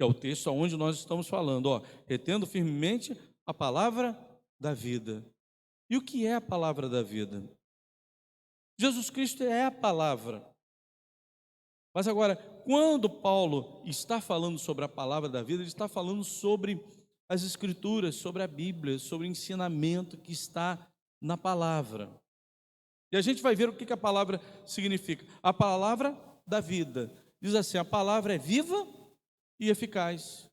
que é o texto onde nós estamos falando, ó, retendo firmemente a palavra da vida. E o que é a palavra da vida? Jesus Cristo é a palavra. Mas agora, quando Paulo está falando sobre a palavra da vida, ele está falando sobre as Escrituras, sobre a Bíblia, sobre o ensinamento que está na palavra. E a gente vai ver o que a palavra significa. A palavra da vida. Diz assim, a palavra é viva e eficaz.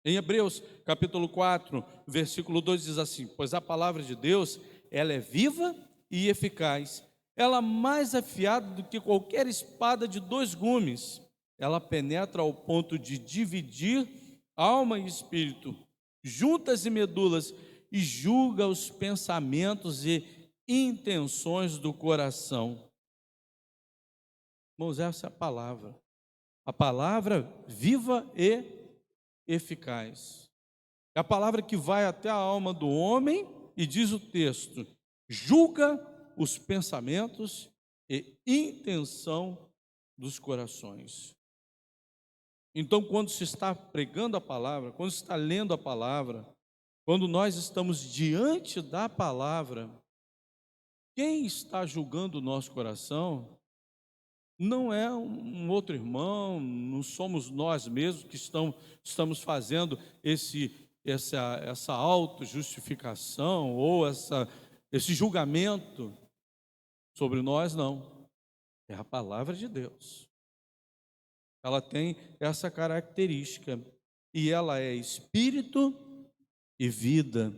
Em Hebreus, capítulo 4, versículo 2 diz assim, pois a palavra de Deus, ela é viva e eficaz. Ela é mais afiada do que qualquer espada de 2 gumes. Ela penetra ao ponto de dividir alma e espírito, juntas e medulas, e julga os pensamentos e intenções do coração. Irmãos, essa é a palavra viva e eficaz. É a palavra que vai até a alma do homem e diz o texto, julga os pensamentos e intenção dos corações. Então, quando se está pregando a palavra, quando se está lendo a palavra, quando nós estamos diante da palavra, quem está julgando o nosso coração não é um outro irmão, não somos nós mesmos que estamos fazendo essa autojustificação ou esse julgamento sobre nós, não. É a palavra de Deus. Ela tem essa característica e ela é espírito e vida.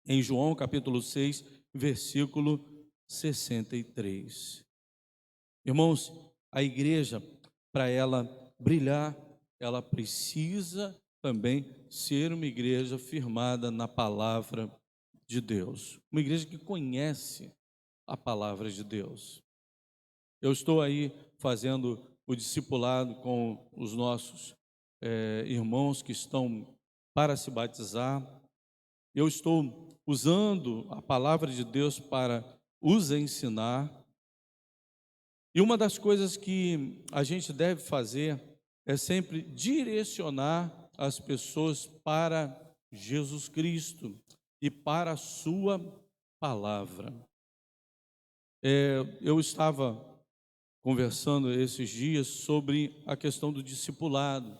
Em João capítulo 6, versículo 63. Irmãos, a igreja, para ela brilhar, ela precisa também ser uma igreja firmada na palavra de Deus. Uma igreja que conhece a palavra de Deus. Eu estou aí fazendo o discipulado com os nossos irmãos que estão para se batizar. Eu estou usando a palavra de Deus para os ensinar. E uma das coisas que a gente deve fazer é sempre direcionar as pessoas para Jesus Cristo e para a sua palavra. Eu estava conversando esses dias sobre a questão do discipulado.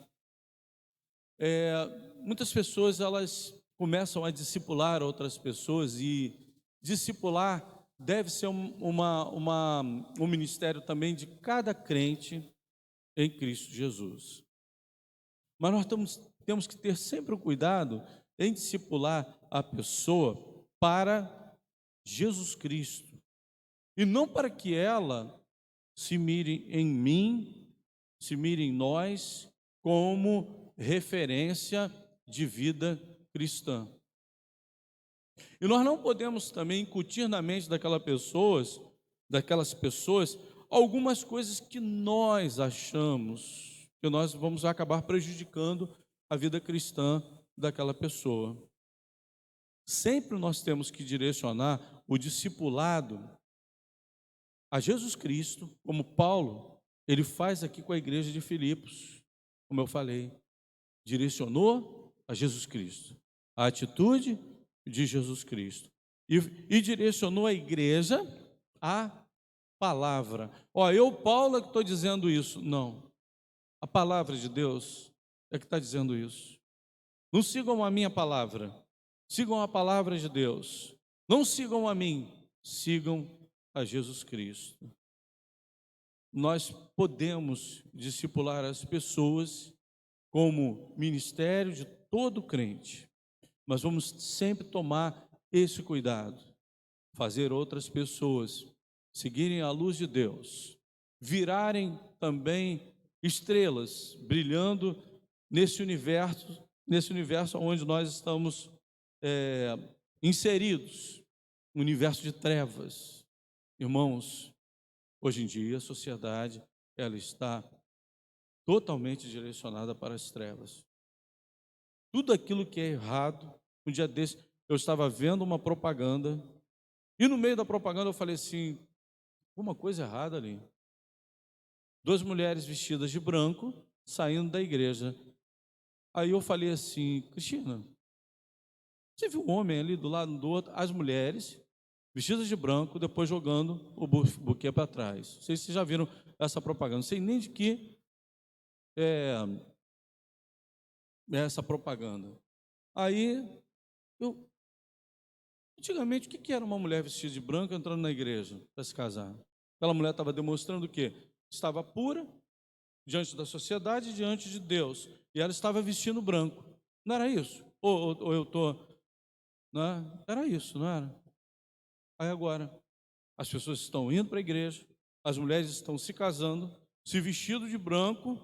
Muitas pessoas, elas começam a discipular outras pessoas e discipular deve ser um ministério também de cada crente em Cristo Jesus. Mas nós temos que ter sempre o cuidado em discipular a pessoa para Jesus Cristo e não para que ela se mire em mim, se mire em nós como referência de vida cristã. E nós não podemos também incutir na mente daquelas pessoas, algumas coisas que nós achamos que nós vamos acabar prejudicando a vida cristã daquela pessoa. Sempre nós temos que direcionar o discipulado a Jesus Cristo, como Paulo, ele faz aqui com a igreja de Filipos, como eu falei, direcionou a Jesus Cristo, a atitude de Jesus Cristo, e direcionou a igreja à palavra. Eu, Paulo, é que estou dizendo isso. Não, a palavra de Deus é que está dizendo isso. Não sigam a minha palavra, sigam a palavra de Deus. Não sigam a mim, sigam a Jesus Cristo. Nós podemos discipular as pessoas como ministério de todo crente, mas vamos sempre tomar esse cuidado, fazer outras pessoas seguirem a luz de Deus, virarem também estrelas, brilhando nesse universo onde nós estamos inseridos, no universo de trevas. Irmãos, hoje em dia a sociedade ela está totalmente direcionada para as trevas. Tudo aquilo que é errado. Um dia desse eu estava vendo uma propaganda e no meio da propaganda eu falei assim, uma coisa errada ali. 2 mulheres vestidas de branco saindo da igreja. Aí eu falei assim: Cristina, você viu o homem ali do lado do outro, as mulheres vestidas de branco, depois jogando o buquê para trás? Não sei se vocês já viram essa propaganda, não sei nem de que é essa propaganda. Aí, antigamente, o que era uma mulher vestida de branco entrando na igreja para se casar? Aquela mulher estava demonstrando o quê? Estava pura diante da sociedade e diante de Deus. E ela estava vestindo branco. Não era isso? Ou eu estou... Né? Era isso, não era? Aí agora, as pessoas estão indo para a igreja, as mulheres estão se casando, se vestindo de branco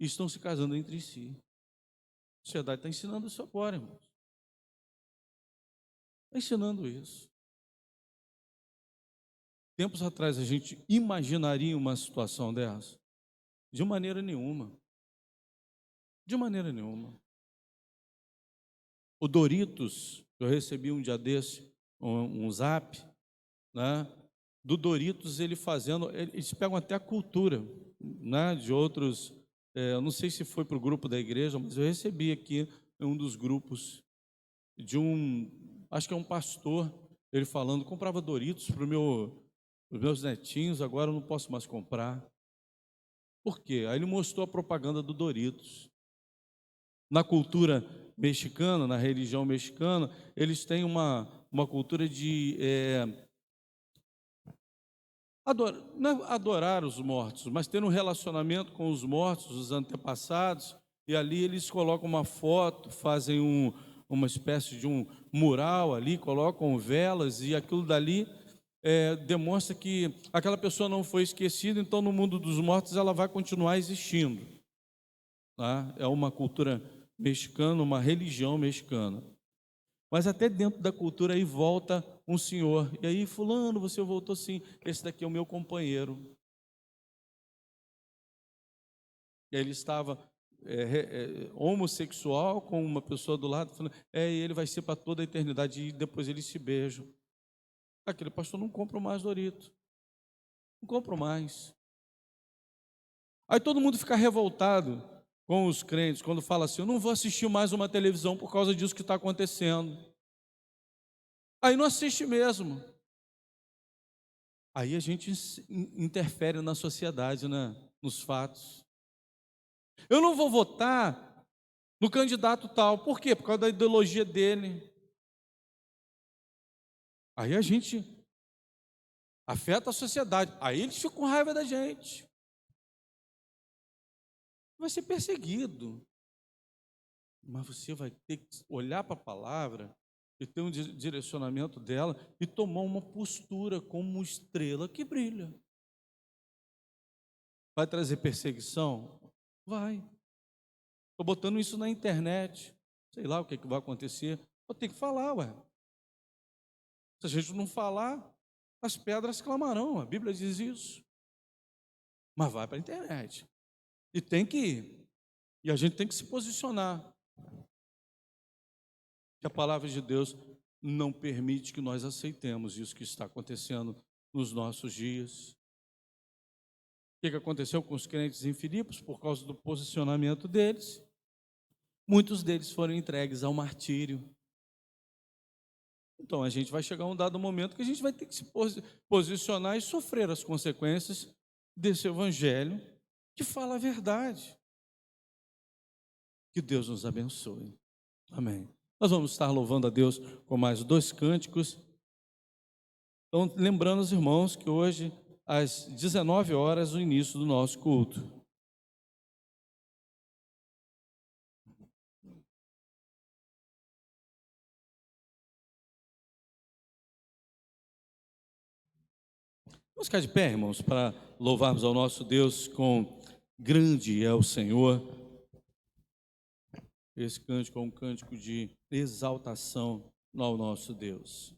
e estão se casando entre si. A sociedade está ensinando isso agora, irmãos. Está ensinando isso. Tempos atrás a gente imaginaria uma situação dessa? De maneira nenhuma. De maneira nenhuma. O Doritos, eu recebi um dia desse, um zap, né? Do Doritos, ele fazendo, eles pegam até a cultura, né? De outros, eu não sei se foi para o grupo da igreja, mas eu recebi aqui um dos grupos de acho que é um pastor, ele falando: comprava Doritos para os meus netinhos, agora eu não posso mais comprar. Por quê? Aí ele mostrou a propaganda do Doritos. Na cultura mexicana, na religião mexicana, eles têm uma cultura de não é adorar os mortos, mas ter um relacionamento com os mortos, os antepassados, e ali eles colocam uma foto, fazem uma espécie de um mural ali, colocam velas, e aquilo dali demonstra que aquela pessoa não foi esquecida, então no mundo dos mortos ela vai continuar existindo. Tá? É uma cultura mexicana, uma religião mexicana. Mas até dentro da cultura aí volta um senhor. E aí, fulano, você voltou sim. Esse daqui é o meu companheiro. E aí ele estava homossexual com uma pessoa do lado, falando, e ele vai ser para toda a eternidade. E depois eles se beijam. Aquele pastor: não compra mais Dorito. Não compro mais. Aí todo mundo fica revoltado com os crentes quando fala assim: eu não vou assistir mais uma televisão por causa disso que está acontecendo. Aí não assiste mesmo. Aí a gente interfere na sociedade, né? Nos fatos. Eu não vou votar no candidato tal. Por quê? Por causa da ideologia dele. Aí a gente afeta a sociedade. Aí eles ficam com raiva da gente. Vai ser perseguido. Mas você vai ter que olhar para a palavra e ter um direcionamento dela e tomar uma postura como estrela que brilha. Vai trazer perseguição? Vai. Estou botando isso na internet. Sei lá o que vai acontecer. Vou ter que falar, ué. Se a gente não falar, as pedras clamarão. A Bíblia diz isso. Mas vai para a internet. E tem que ir. E a gente tem que se posicionar. Que a palavra de Deus não permite que nós aceitemos isso que está acontecendo nos nossos dias. O que aconteceu com os crentes em Filipos? Por causa do posicionamento deles, muitos deles foram entregues ao martírio. Então a gente vai chegar a um dado momento que a gente vai ter que se posicionar e sofrer as consequências desse evangelho que fala a verdade. Que Deus nos abençoe. Amém. Nós vamos estar louvando a Deus com mais 2 cânticos. Então, lembrando os irmãos que hoje, às 19 horas, o início do nosso culto. Vamos ficar de pé, irmãos, para louvarmos ao nosso Deus com grande é o Senhor. Esse cântico é um cântico de exaltação ao nosso Deus.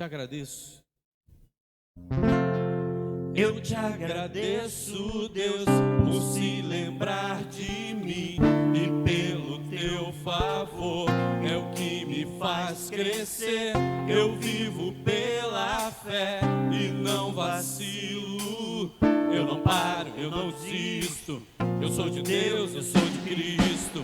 Te agradeço. Eu te agradeço, Deus, por se lembrar de mim, e pelo teu favor é o que me faz crescer. Eu vivo pela fé e não vacilo. Eu não paro, eu não desisto. Eu sou de Deus, eu sou de Cristo.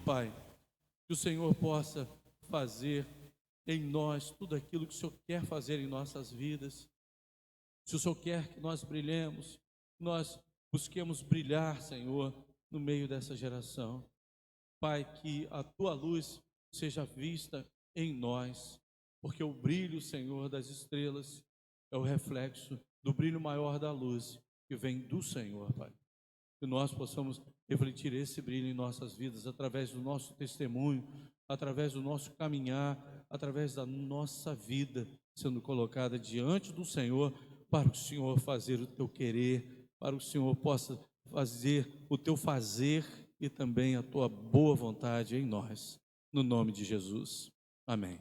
Pai, que o Senhor possa fazer em nós tudo aquilo que o Senhor quer fazer em nossas vidas. Se o Senhor quer que nós brilhemos, nós busquemos brilhar, Senhor, no meio dessa geração. Pai, que a Tua luz seja vista em nós, porque o brilho, Senhor, das estrelas é o reflexo do brilho maior da luz que vem do Senhor, Pai. Que nós possamos refletir esse brilho em nossas vidas, através do nosso testemunho, através do nosso caminhar, através da nossa vida sendo colocada diante do Senhor, para o Senhor fazer o Teu querer, para que o Senhor possa fazer o Teu fazer e também a Tua boa vontade em nós. No nome de Jesus. Amém.